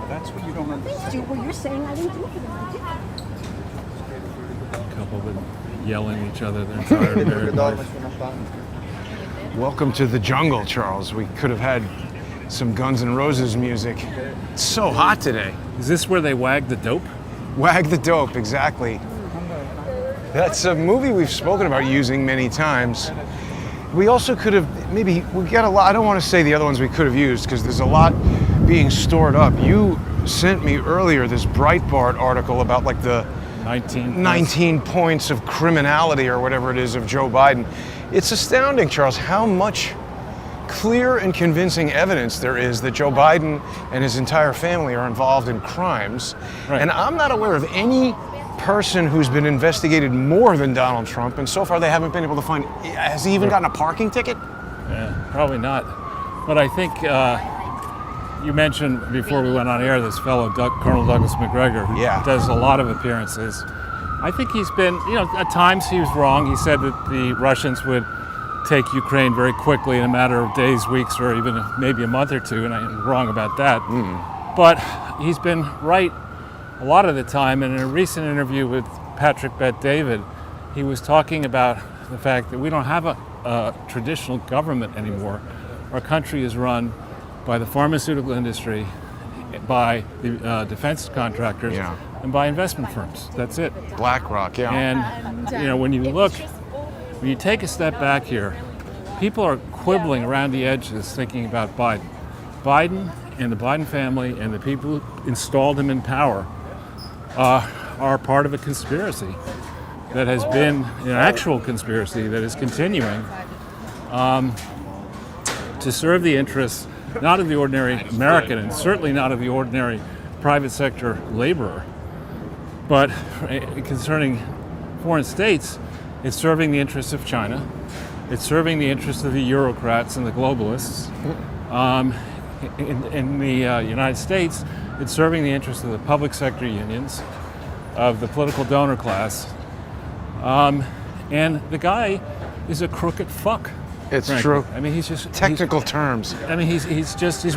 That's what you don't understand. Well, you're saying I didn't do it. A couple of them yelling at each other their entire married life. Welcome to the jungle, Charles. We could have had some Guns N' Roses music. It's so hot today. Is this where they wag the dope? Wag the Dope, exactly. That's a movie we've spoken about using many times. We also could have, we got a lot, I don't want to say the other ones we could have used because there's a lot being stored up. You sent me earlier this Breitbart article about like the 19 points of criminality or whatever it is of Joe Biden. It's astounding, Charles, how much clear and convincing evidence there is that Joe Biden and his entire family are involved in crimes. Right. And I'm not aware of any person who's been investigated more than Donald Trump, and so far they haven't been able to find, has he even gotten a parking ticket? Yeah, probably not. But I think you mentioned before we went on air this fellow, Colonel Douglas McGregor, who does a lot of appearances. I think he's been, at times he was wrong. He said that the Russians would take Ukraine very quickly in a matter of days, weeks, or even maybe a month or two, and I'm wrong about that. But he's been right a lot of the time, and in a recent interview with Patrick Bet-David, he was talking about the fact that we don't have a traditional government anymore. Our country is run by the pharmaceutical industry, by the defense contractors, and by investment firms. That's it. BlackRock, And when you take a step back here, people are quibbling around the edges thinking about Biden. Biden and the Biden family and the people who installed him in power are part of a conspiracy that has been an actual conspiracy that is continuing to serve the interess not of the ordinary American and certainly not of the ordinary private sector laborer, but concerning foreign states, it's serving the interests of China. It's serving the interests of the Eurocrats and the globalists. In the United States, it's serving the interests of the public sector unions, of the political donor class. And the guy is a crooked fuck. It's frankly. true. I mean, he's just technical terms. I mean, he's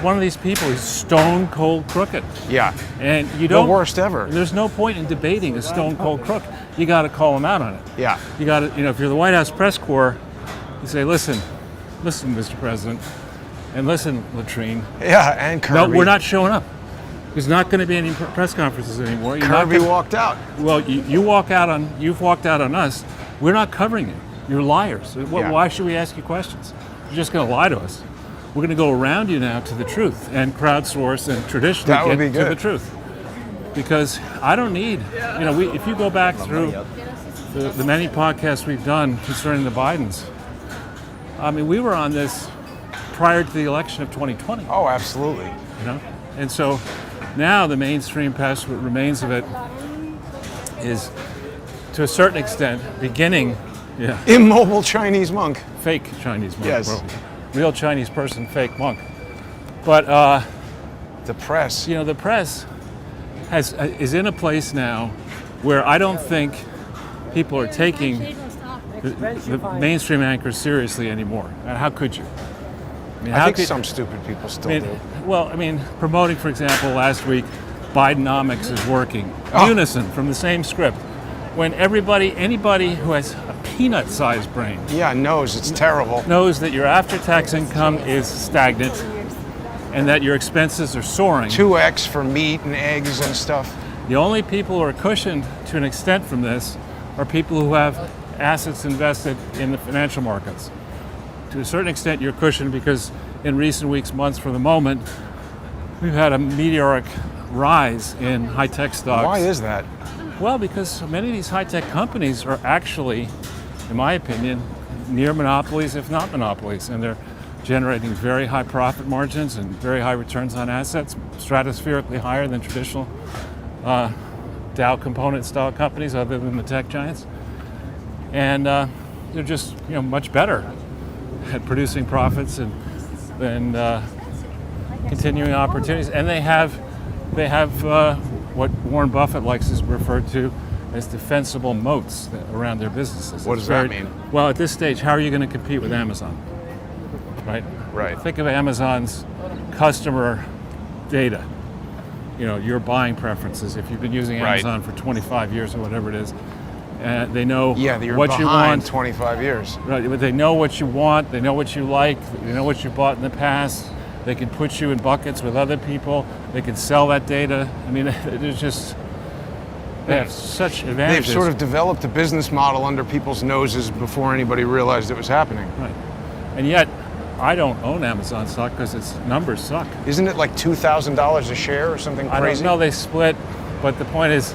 one of these people. He's stone cold crooked. Yeah. And you don't. The worst ever. There's no point in debating a stone cold crook. You got to call him out on it. Yeah. You got to, if you're the White House press corps, you say, listen, Mr. President, and listen, Latrine. Yeah, and Kirby. No, we're not showing up. There's not going to be any press conferences anymore. Kirby walked out. Well, you've walked out on us. We're not covering you. You're liars. Why should we ask you questions? You're just going to lie to us. We're going to go around you now to the truth and crowdsource and traditionally get to the truth. Because I don't need, if you go back through the many podcasts we've done concerning the Bidens, I mean, we were on this prior to the election of 2020. Oh, absolutely. And so now the mainstream press, what remains of it, is to a certain extent beginning. Yeah. Immobile Chinese monk. Fake Chinese monk. Yes. Well, real Chinese person, fake monk. But the press. The press is in a place now where I don't think people are taking the mainstream anchors seriously anymore. How could you? I think some stupid people still do. Well, promoting, for example, last week, Bidenomics is working. Unison from the same script. When anybody who has a peanut-sized brain, knows it's terrible. Knows that your after-tax income is stagnant, and that your expenses are soaring. 2x for meat and eggs and stuff. The only people who are cushioned to an extent from this are people who have assets invested in the financial markets. To a certain extent, you're cushioned because in recent weeks, months, for the moment, we've had a meteoric rise in high-tech stocks. Why is that? Well, because many of these high-tech companies are actually, in my opinion, near monopolies, if not monopolies, and they're generating very high profit margins and very high returns on assets, stratospherically higher than traditional Dow component style companies other than the tech giants. And they're just much better at producing profits and continuing opportunities. And they have what Warren Buffett likes to refer to as defensible moats around their businesses. What does that mean? Well, at this stage, how are you going to compete with Amazon? Right. Right. Think of Amazon's customer data. your buying preferences. If you've been using Right. Amazon for 25 years or whatever it is, they know that you're what behind you want. 25 years. Right, but they know what you want. They know what you like. They know what you bought in the past. They can put you in buckets with other people. They can sell that data. I mean, there's just they have such advantages. They've sort of developed a business model under people's noses before anybody realized it was happening. Right, and yet I don't own Amazon stock because its numbers suck. Isn't it like $2,000 a share or something crazy? I don't know. They split, but the point is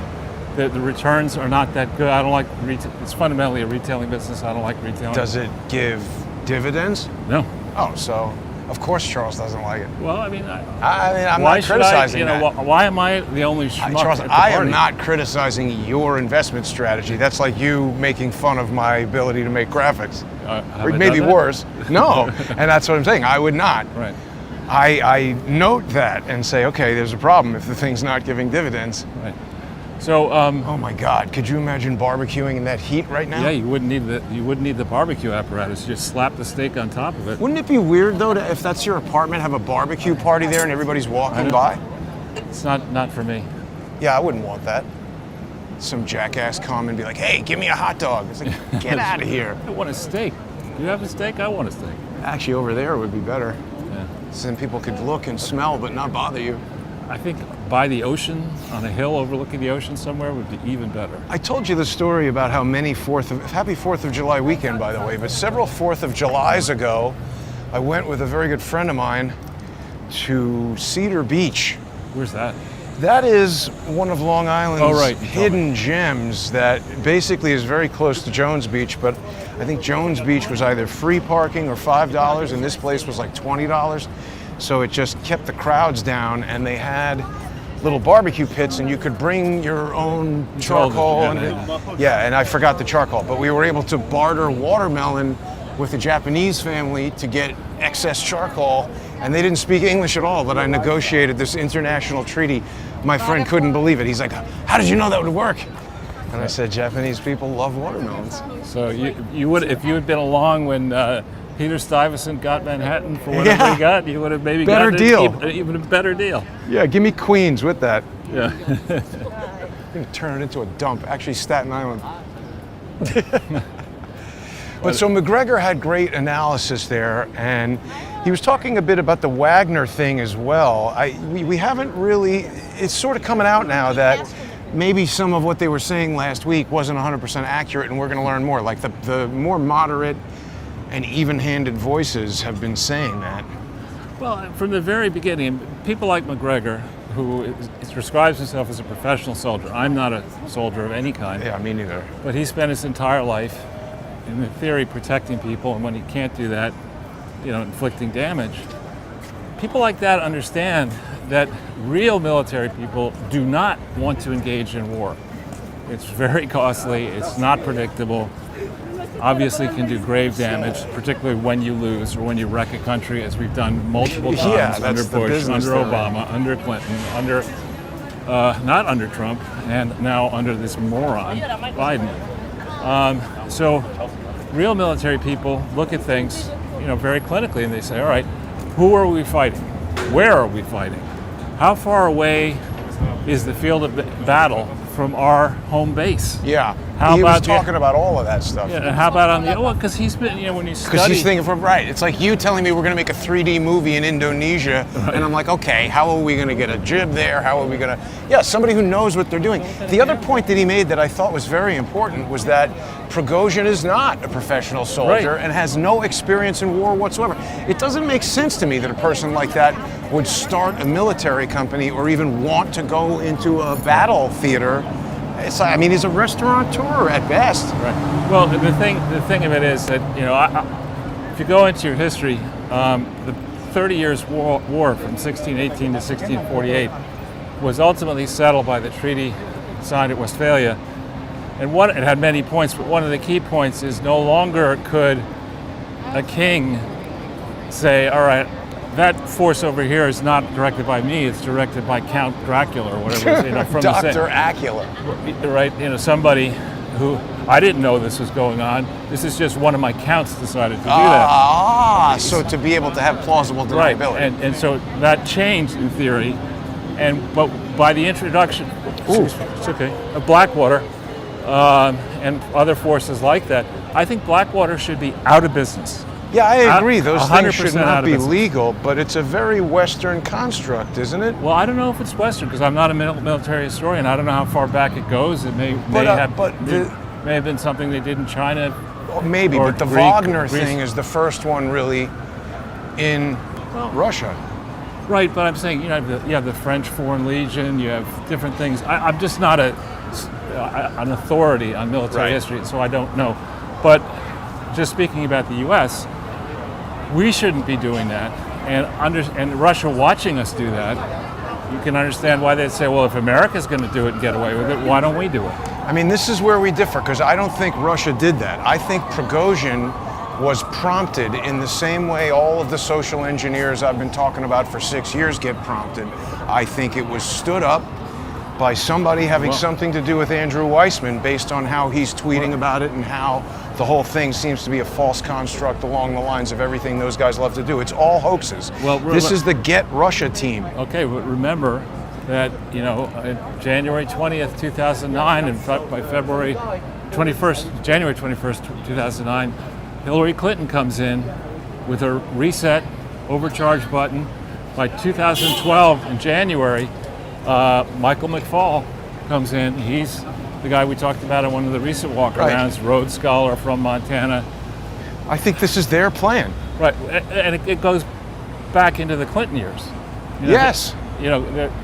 that the returns are not that good. I don't like retail. It's fundamentally a retailing business. I don't like retailing. Does it give dividends? No. Oh, so of course Charles doesn't like it. Well, I mean, I'm why not should criticizing I? that. Why am I the only schmuck Charles, at the I party? am not criticizing your investment strategy. That's like you making fun of my ability to make graphics. Have Or I maybe done that? worse. No, and that's what I'm saying. I would not. Right. I note that and say, okay, there's a problem if the thing's not giving dividends. Right. So. Oh my God! Could you imagine barbecuing in that heat right now? Yeah, you wouldn't need the barbecue apparatus. You just slap the steak on top of it. Wouldn't it be weird though, if that's your apartment, have a barbecue party there and everybody's walking by? It's not for me. Yeah, I wouldn't want that. Some jackass come and be like, "Hey, give me a hot dog." It's like, get out of here. I want a steak. You have a steak? I want a steak. Actually, over there would be better. Yeah. So then people could look and smell but not bother you. I think by the ocean, on a hill overlooking the ocean somewhere, would be even better. I told you the story about how many happy 4th of July weekend, by the way, but several 4th of Julys ago, I went with a very good friend of mine to Cedar Beach. Where's that? That is one of Long Island's You hidden gems that basically is very close to Jones Beach, but I think Jones Beach was either free parking or $5, and this place was like $20. So it just kept the crowds down, and they had little barbecue pits, and you could bring your own charcoal. And I forgot the charcoal, but we were able to barter watermelon with a Japanese family to get excess charcoal, and they didn't speak English at all, but I negotiated this international treaty. My friend couldn't believe it. He's like, "How did you know that would work?" And I said, "Japanese people love watermelons." So you would, if you had been along when Peter Stuyvesant got Manhattan for whatever he got, you would have maybe Better gotten deal. even a better deal. Yeah, give me Queens with that. Yeah. I'm going to turn it into a dump. Actually, Staten Island. But so McGregor had great analysis there, and he was talking a bit about the Wagner thing as well. We haven't really, it's sort of coming out now that maybe some of what they were saying last week wasn't 100% accurate, and we're going to learn more. Like the more moderate and even-handed voices have been saying that. Well, from the very beginning, people like McGregor, who describes himself as a professional soldier. I'm not a soldier of any kind. Yeah, me neither. But he spent his entire life, in theory, protecting people, and when he can't do that, inflicting damage. People like that understand that real military people do not want to engage in war. It's very costly, it's not predictable, obviously can do grave damage, particularly when you lose or when you wreck a country, as we've done multiple times under Bush, under Obama, under Clinton, not under Trump, and now under this moron, Biden. So real military people look at things, very clinically, and they say, all right, who are we fighting? Where are we fighting? How far away is the field of battle from our home base? Yeah. He was talking about all of that stuff. Yeah, and how about on the, because he's been, when you study. Because he's thinking from, right, it's like you telling me we're going to make a 3D movie in Indonesia, and I'm like, okay, how are we going to get a jib there? How are we going to, somebody who knows what they're doing. The other point that he made that I thought was very important was that Prigozhin is not a professional soldier and has no experience in war whatsoever. It doesn't make sense to me that a person like that would start a military company or even want to go into a battle theater. It's, he's a restaurateur at best. Right. Well, the thing of it is that, if you go into your history, the 30 Years' War from 1618 to 1648 was ultimately settled by the treaty signed at Westphalia. And it had many points, but one of the key points is no longer could a king say, all right, that force over here is not directed by me, it's directed by Count Dracula or whatever it is, from Dr. Acula. Right, somebody who, I didn't know this was going on. This is just one of my counts decided to do that. So to be able to have plausible deniability. Right, and so that changed in theory, but by the introduction it's okay, of Blackwater and other forces like that, I think Blackwater should be out of business. Yeah, I agree. Those things 100% should out not of be business. legal, but it's a very Western construct, isn't it? Well, I don't know if it's Western because I'm not a military historian. I don't know how far back it goes. It may have been something they did in China. Maybe, or but the Greek- Wagner Greece. thing is the first one really in Russia. Right, but I'm saying you have the French Foreign Legion. You have different things. I'm just not an authority on military history, so I don't know. But just speaking about the U.S., we shouldn't be doing that, and Russia watching us do that, you can understand why they'd say, well, if America's going to do it and get away with it, why don't we do it? I mean, this is where we differ, because I don't think Russia did that. I think Prigozhin was prompted in the same way all of the social engineers I've been talking about for 6 years get prompted. I think it was stood up by somebody having something to do with Andrew Weissman based on how he's tweeting about it and how the whole thing seems to be a false construct along the lines of everything those guys love to do. It's all hoaxes. Well, this is the Get Russia team. Okay, but remember that, January 20th, 2009, and by February 21st, January 21st, 2009, Hillary Clinton comes in with her reset overcharge button. By 2012, in January, Michael McFaul comes in. He's the guy we talked about in one of the recent walkarounds, Rhodes Scholar from Montana. I think this is their plan. Right, and it goes back into the Clinton years. Yes.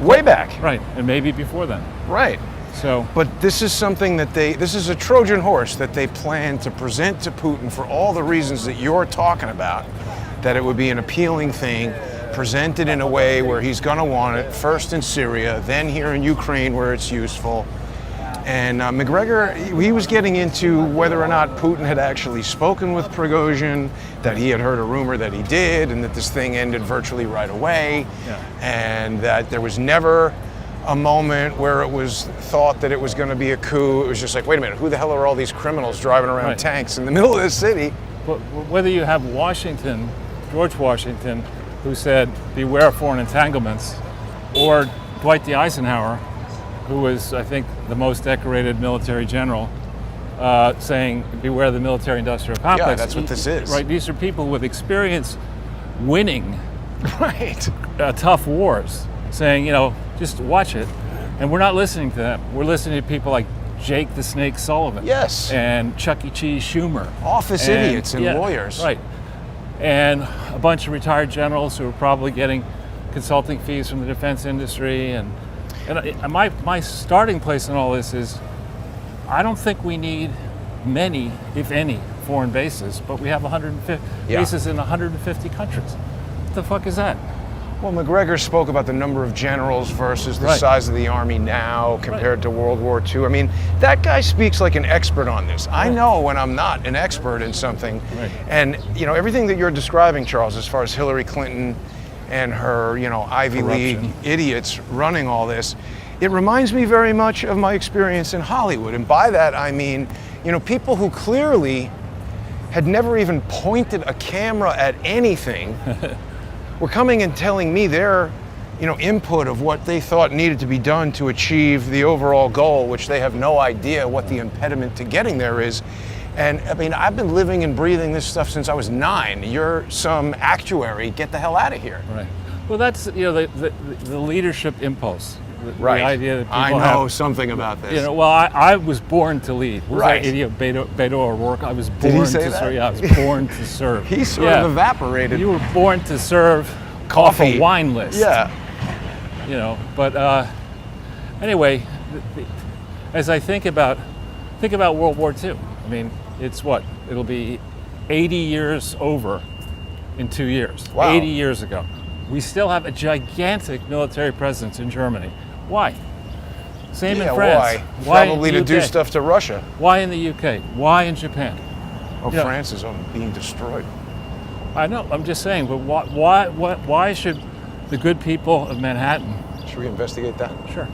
Way back. Right, and maybe before then. Right. So, but this is something that this is a Trojan horse that they plan to present to Putin for all the reasons that you're talking about, that it would be an appealing thing, presented in a way where he's going to want it, first in Syria, then here in Ukraine where it's useful. And McGregor, he was getting into whether or not Putin had actually spoken with Prigozhin, that he had heard a rumor that he did, and that this thing ended virtually right away, and that there was never a moment where it was thought that it was going to be a coup. It was just like, wait a minute, who the hell are all these criminals driving around tanks in the middle of this city? But whether you have George Washington, who said, beware foreign entanglements, or Dwight D. Eisenhower, who was, I think, the most decorated military general, saying, beware the military-industrial complex. Yeah, that's what this is. Right, these are people with experience winning tough wars, saying, just watch it. And we're not listening to them. We're listening to people like Jake the Snake Sullivan. Yes. And Chuck E. Cheese Schumer. Office idiots and lawyers. Right. And a bunch of retired generals who are probably getting consulting fees from the defense industry. And my starting place in all this is, I don't think we need many, if any, foreign bases, but we have 150 bases in 150 countries. What the fuck is that? Well, McGregor spoke about the number of generals versus the size of the army now compared to World War II. I mean, that guy speaks like an expert on this. I know when I'm not an expert in something. And, everything that you're describing, Charles, as far as Hillary Clinton and her, Ivy League idiots running all this, it reminds me very much of my experience in Hollywood. And by that, I mean, people who clearly had never even pointed a camera at anything were coming and telling me their, input of what they thought needed to be done to achieve the overall goal, which they have no idea what the impediment to getting there is. And I mean, I've been living and breathing this stuff since I was 9. You're some actuary. Get the hell out of here. Right. Well, that's the leadership impulse. The idea that people have something about this. I was born to lead. Was that idiot Beto O'Rourke? I was born to serve. Yeah, I was born to serve. He sort of evaporated. You were born to serve off a wine list. Yeah. But anyway, as I think about World War II, I mean, it's what? It'll be 80 years over in 2 years. Wow. 80 years ago. We still have a gigantic military presence in Germany. Why? Same in France. Why? Probably to do stuff to Russia. Why in the UK? Why in Japan? France is being destroyed. I know. I'm just saying. But why should the good people of Manhattan? Should we investigate that? Sure.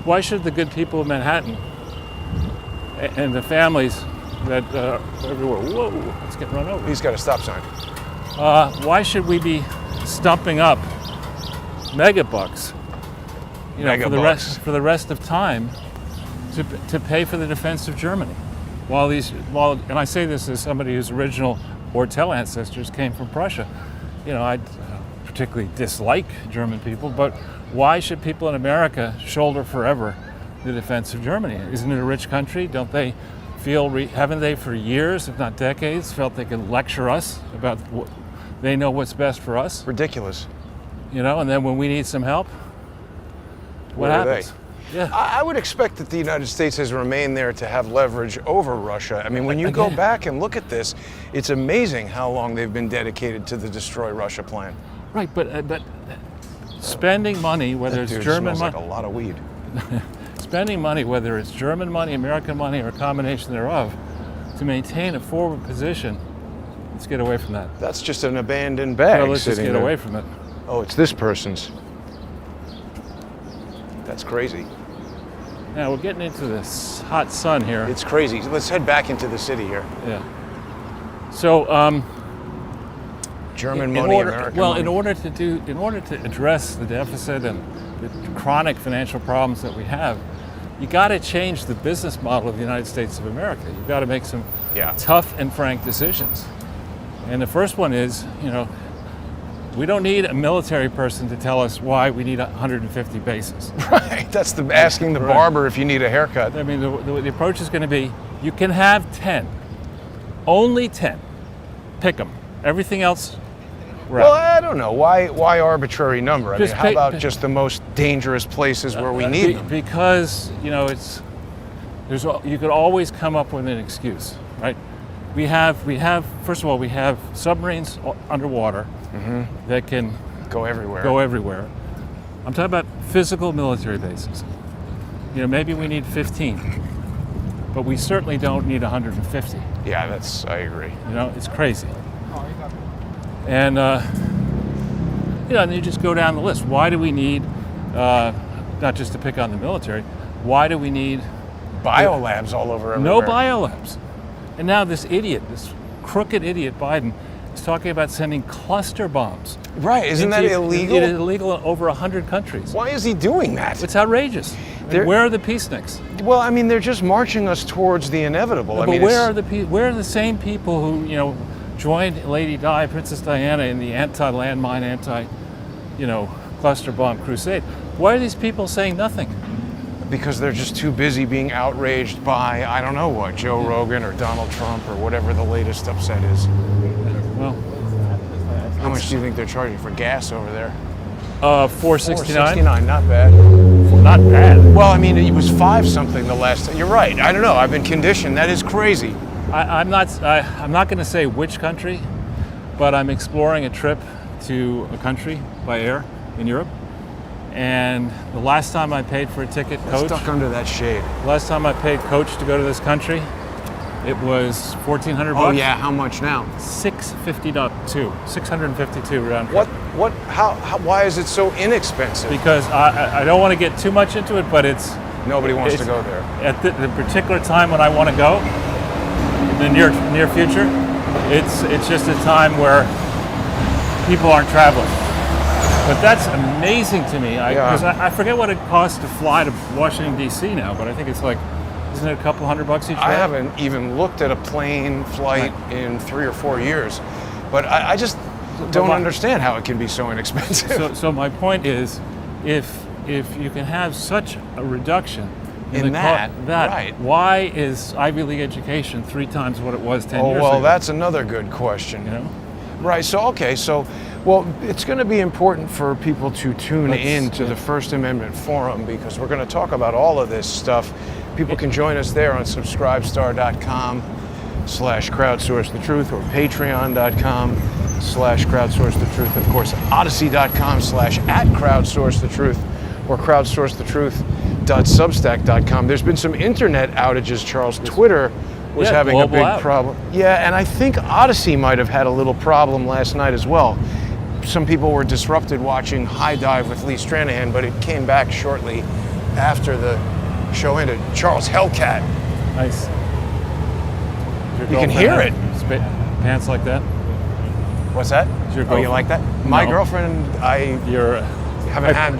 Why should the good people of Manhattan and the families that everywhere? Whoa! Let's get run over. He's got a stop sign. Why should we be stumping up megabucks for the rest of time to pay for the defense of Germany. And I say this as somebody whose original Ortel ancestors came from Prussia. I particularly dislike German people, but why should people in America shoulder forever the defense of Germany? Isn't it a rich country? Don't they haven't they for years, if not decades, felt they could lecture us about they know what's best for us? Ridiculous. And then when we need some help, what happens? Yeah. I would expect that the United States has remained there to have leverage over Russia. I mean, when you go back and look at this, it's amazing how long they've been dedicated to the Destroy Russia plan. Right, but spending money, whether it's German money, like a lot of weed. Spending money, whether it's German money, American money, or a combination thereof, to maintain a forward position, let's get away from that. That's just an abandoned bag. Let's just get away from it. Oh, it's this person's. That's crazy. Now we're getting into this hot sun here. It's crazy. Let's head back into the city here. Yeah. So, German money, American money. In order to address the deficit and the chronic financial problems that we have, you got to change the business model of the United States of America. You've got to make some tough and frank decisions. And the first one is, we don't need a military person to tell us why we need 150 bases. Right. That's asking the barber if you need a haircut. I mean, the approach is going to be, you can have 10. Only 10. Pick them. Everything else, well, I don't know. Why arbitrary number? I mean, how about just the most dangerous places where we need them? Because, you could always come up with an excuse, right? We have first of all, we have submarines underwater that can go everywhere. I'm talking about physical military bases. Maybe we need 15, but we certainly don't need 150. Yeah, I agree. It's crazy. And and you just go down the list. Why do we need, not just to pick on the military, why do we need biolabs all over everywhere? No biolabs. And now this crooked idiot Biden is talking about sending cluster bombs. Right, isn't that illegal? It is illegal in over 100 countries. Why is he doing that? It's outrageous. Where are the peaceniks? Well, I mean, they're just marching us towards the inevitable. No, but where are the same people who, joined Lady Di, Princess Diana, in the anti-landmine, cluster bomb crusade? Why are these people saying nothing? Because they're just too busy being outraged by, I don't know what, Joe Rogan or Donald Trump or whatever the latest upset is. Well, how much do you think they're charging for gas over there? $4.69. $4.69, not bad. Not bad. Well, I mean, it was $5-something the last time. You're right. I don't know. I've been conditioned. That is crazy. I'm not going to say which country, but I'm exploring a trip to a country by air in Europe. And the last time I paid for a ticket, coach. Stuck under that shade. Last time I paid coach to go to this country, it was $1,400. Oh yeah, how much now? $652 round trip. Why is it so inexpensive? Because I don't want to get too much into it, but nobody wants to go there. At the particular time when I want to go, in the near future, it's just a time where people aren't traveling. But that's amazing to me, because I forget what it costs to fly to Washington, D.C. now, but I think it's isn't it a couple $100 each way? I haven't even looked at a plane flight in 3 or 4 years, but I just don't understand how it can be so inexpensive. So my point is, if you can have such a reduction in that, right. Why is Ivy League education 3 times what it was 10 years ago? Oh, well, that's another good question. Right, well, it's going to be important for people to tune in to the First Amendment Forum, because we're going to talk about all of this stuff. People can join us there on subscribestar.com/crowdsourcethetruth or patreon.com/crowdsourcethetruth. Of course, odyssey.com/@crowdsourcethetruth or crowdsourcethetruth.substack.com. There's been some internet outages, Charles. Twitter was having a big problem. Yeah, and I think Odyssey might have had a little problem last night as well. Some people were disrupted watching High Dive with Lee Stranahan, but it came back shortly after the show ended. Charles Hellcat. Nice. You can hear it. Pants like that? What's that? You like that? My girlfriend, I haven't had.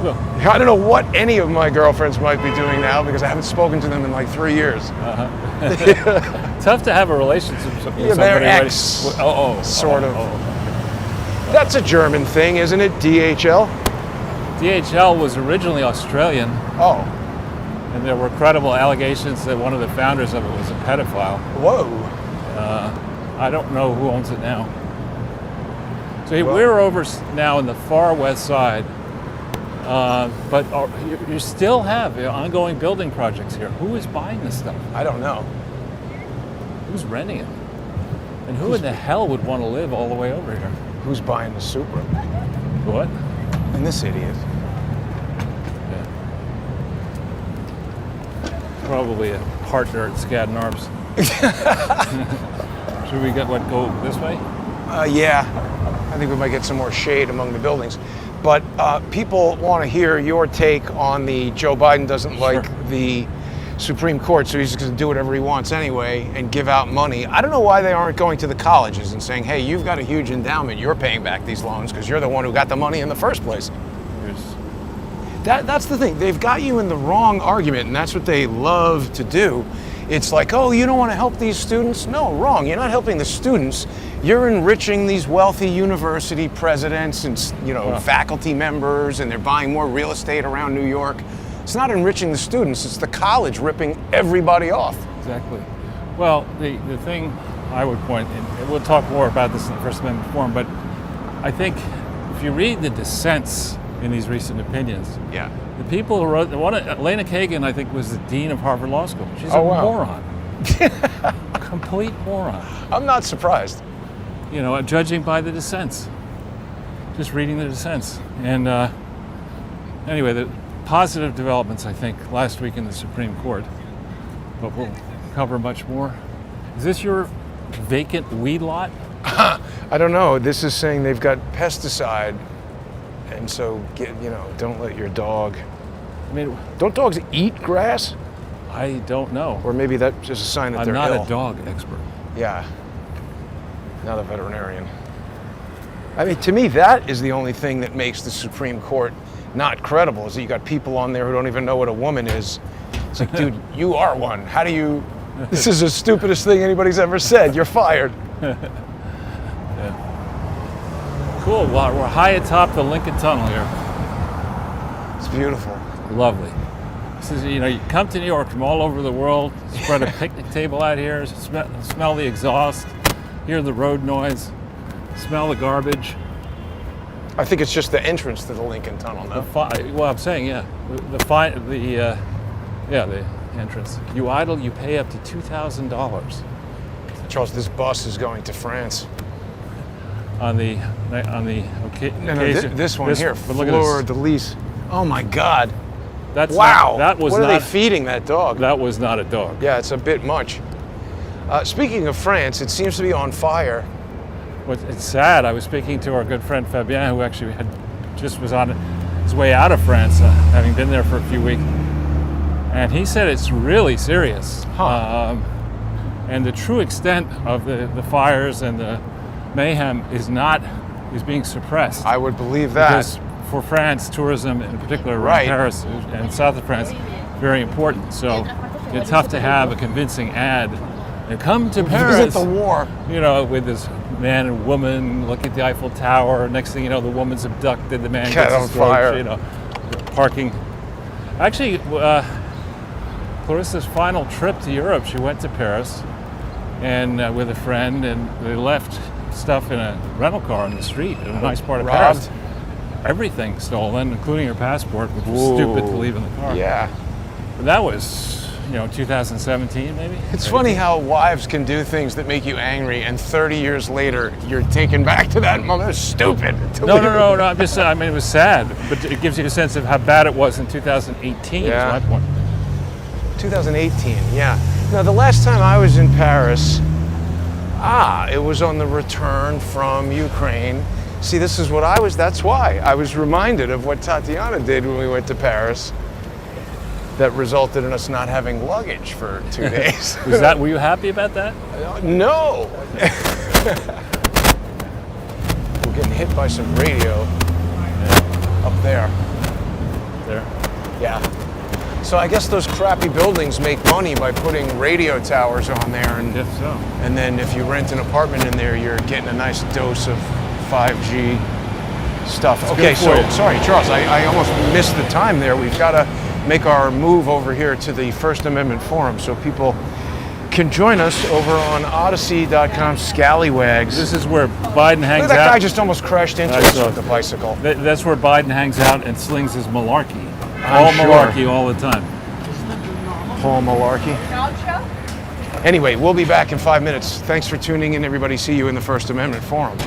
Well, I don't know what any of my girlfriends might be doing now because I haven't spoken to them in like 3 years. tough to have a relationship with somebody. They're right? ex, Sort of. That's a German thing, isn't it? DHL? DHL was originally Australian, Oh. and there were credible allegations that one of the founders of it was a pedophile. Whoa. I don't know who owns it now. So we're over now in the far west side, but you still have ongoing building projects here. Who is buying this stuff? I don't know. Who's renting it? And who in the hell would want to live all the way over here? Who's buying the Supra? What? And this idiot. Yeah. Probably a partner at Skadden Arps. Should we go this way? Yeah. I think we might get some more shade among the buildings. But people want to hear your take on the Joe Biden doesn't like the Supreme Court, so he's just going to do whatever he wants anyway and give out money. I don't know why they aren't going to the colleges and saying, hey, you've got a huge endowment, you're paying back these loans because you're the one who got the money in the first place. That's the thing. They've got you in the wrong argument, and that's what they love to do. It's like, oh, you don't want to help these students? No, wrong. You're not helping the students. You're enriching these wealthy university presidents and faculty members, and they're buying more real estate around New York. It's not enriching the students, it's the college ripping everybody off. Exactly. Well, the thing I would point, and we'll talk more about this in the First Amendment forum, but I think if you read the dissents in these recent opinions, the people who wrote, Elena Kagan, I think, was the dean of Harvard Law School. She's a moron. Complete moron. I'm not surprised. Judging by the dissents. Just reading the dissents. And anyway, the positive developments, I think, last week in the Supreme Court, but we'll cover much more. Is this your vacant weed lot? I don't know. This is saying they've got pesticide, and so don't let your dog. I mean, don't dogs eat grass? I don't know. Or maybe that's just a sign that they're ill. I'm not a dog expert. Yeah, not a veterinarian. I mean, to me, that is the only thing that makes the Supreme Court not credible, is that you got people on there who don't even know what a woman is. It's like, dude, you are one. How do you... This is the stupidest thing anybody's ever said. You're fired. Yeah. Cool. Well, we're high atop the Lincoln Tunnel here. It's beautiful. Lovely. This is, you come to New York from all over the world, spread a picnic table out here, smell the exhaust, hear the road noise, smell the garbage. I think it's just the entrance to the Lincoln Tunnel, no? Well, I'm saying, yeah. The entrance. You idle, you pay up to $2,000. Charles, this bus is going to France. On the occasion. This one here, Fleur de Lis. Oh my God. Wow. What are they feeding that dog? That was not a dog. Yeah, it's a bit much. Speaking of France, it seems to be on fire. Well, it's sad. I was speaking to our good friend Fabien, who actually was on his way out of France, having been there for a few weeks, and he said it's really serious. And the true extent of the fires and the mayhem is being suppressed. I would believe that. Because for France, tourism in particular around Paris and south of France, very important. So it's tough to have a convincing ad. And come to Paris. Visit the war. With this man and woman, look at the Eiffel Tower. Next thing you know, the woman's abducted, the man gets on fire. Parking. Actually, Clarissa's final trip to Europe, she went to Paris and with a friend, and they left stuff in a rental car on the street in a nice part of Paris. Everything stolen, including her passport, which was stupid to leave in the car. Yeah. But that was, 2017 maybe? It's funny how wives can do things that make you angry, and 30 years later, you're taken back to that moment. It was stupid. No. I'm just saying, it was sad, but it gives you a sense of how bad it was in 2018, is my point. 2018, yeah. Now, the last time I was in Paris, it was on the return from Ukraine. See, that's why I was reminded of what Tatiana did when we went to Paris. That resulted in us not having luggage for 2 days. Were you happy about that? No. We're getting hit by some radio up there. there. Yeah. So I guess those crappy buildings make money by putting radio towers on there, and Guess so. and then if you rent an apartment in there, you're getting a nice dose of 5G stuff. Okay, good for so you. sorry, Charles, I almost missed the time there. We've got to make our move over here to the First Amendment Forum so people can join us over on Odyssey.com scallywags. This is where Biden hangs Look, that out. guy just almost crashed into us with the bicycle. That's where Biden hangs out and slings his malarkey. I'm All sure. malarkey all the time. Paul Malarkey. Anyway, we'll be back in 5 minutes. Thanks for tuning in, everybody. See you in the First Amendment Forum.